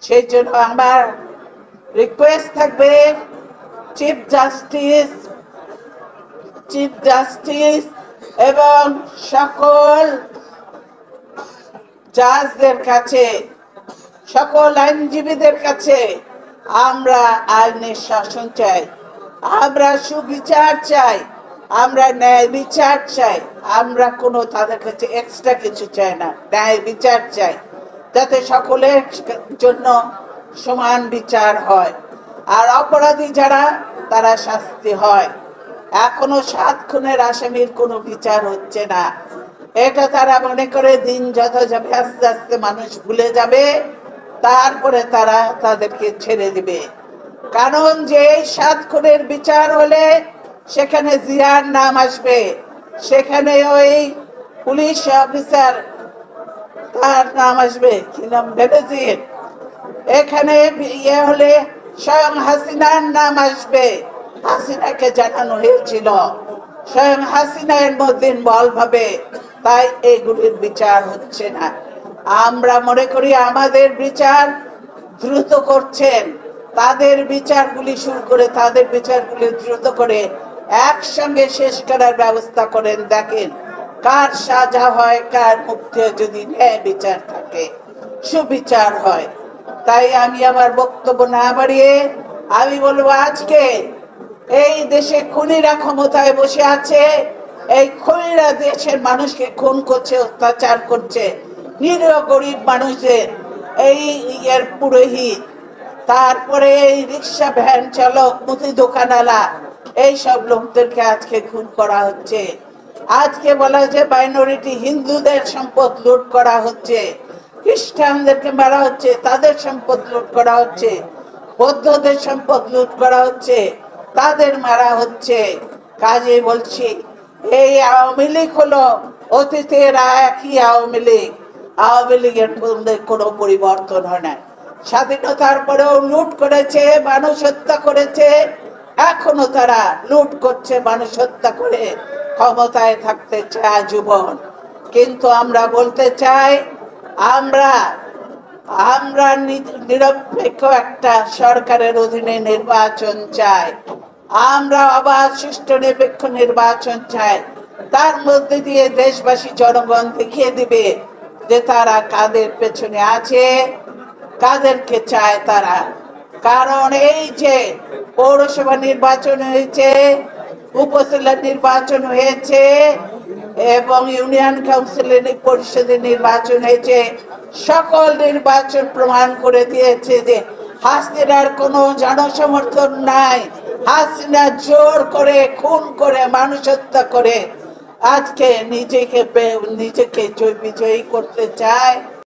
সেই জন্য আমার রিকোয়েস্ট থাকবে চিফ জাস্টিস এবং সকল জাজদের কাছে, সকল আইনজীবীদের কাছে আমরা আইনের শাসন চাই, আমরা সুবিচার চাই, আমরা ন্যায় বিচার চাই। আমরা কোনো তাদের কাছে এক্সট্রা কিছু চাই না, ন্যায় বিচার চাই, যাতে সকলের জন্য সমান বিচার হয় আর অপরাধী যারা তারা শাস্তি হয়। এখনো 7 খুনের আসামির কোনো বিচার হচ্ছে না। এটা তারা মনে করে দিন যত যাবে আস্তে আস্তে মানুষ ভুলে যাবে, তারপরে তারা তাদেরকে ছেড়ে দিবে। কারণ যে 7 খুনের বিচার হলে সেখানে জিয়ার নাম আসবে, সেখানে ওই পুলিশ অফিসার তার নাম আসবে, কি নাম, বেনজির। এখানে ইয়ে হলে স্বয়ং হাসিনার নাম আসবে। হাসিনাকে জানানো হয়েছিল, স্বয়ং হাসিনা এর মধ্যে ইনভলভ হবে, তাই এগুলির বিচার হচ্ছে না। আমরা মনে করি আমাদের বিচার দ্রুত করছেন, তাদের বিচারগুলি শুরু করে তাদের বিচারগুলি দ্রুত করে একসঙ্গে শেষ করার ব্যবস্থা করেন। দেখেন কার সাজা হয়, কার মুক্তি, যদি ন্যায় বিচার থাকে, সুবিচার হয়। তাই আমি আমার বক্তব্য না বাড়িয়ে আমি বলবো, আজকে এই দেশে খুনিরা ক্ষমতায় বসে আছে, এই খুনিরা দেশের মানুষকে খুন করছে, অত্যাচার করছে, নিরীহ গরিব মানুষদের, এই এর পুরোহিত, তারপরে এই রিক্সা ভ্যান চালক, মুদি দোকানওয়ালা, এই সব লোকদেরকে আজকে খুন করা হচ্ছে। আজকে বলা যে মাইনরিটি হিন্দুদের সম্পদ লুট করা হচ্ছে, খ্রিস্টানদেরকে মারা হচ্ছে, তাদের সম্পদ লুট করা হচ্ছে, বৌদ্ধদের সম্পদ লুট করা হচ্ছে, তাদের মারা হচ্ছে। কাজে বলছি এই আওয়ামী লীগ হলো অতীতের একই আওয়ামী লীগ। আওয়ামী লীগের মধ্যে কোনো পরিবর্তন হয় না। স্বাধীনতার পরেও লুট করেছে, মানুষ হত্যা করেছে, এখনো তারা লুট করছে, মানুষ হত্যা করে ক্ষমতায় থাকতে চায় জীবন। কিন্তু আমরা বলতে চাই, আমরা নিরপেক্ষ একটা সরকারের অধীনে নির্বাচন চাই, আমরা আবার সুষ্ঠু নিরপেক্ষ নির্বাচন চাই। তার মধ্যে দিয়ে দেশবাসী জনগণ দেখিয়ে দিবে যে তারা কাদের পেছনে আছে, কাদেরকে চায় তারা। কারণ এই যে পৌরসভা নির্বাচন হয়েছে, উপজেলা নির্বাচন হয়েছে এবং ইউনিয়ন কাউন্সিলের পরিষদের নির্বাচন হয়েছে, সকল নির্বাচন প্রমাণ করে দিয়েছে যে হাসিনার কোনো জনসমর্থন নাই। হাসিনা জোর করে, খুন করে, মানুষ হত্যা করে আজকে নিজেকে বিজয়ী করতে চায়।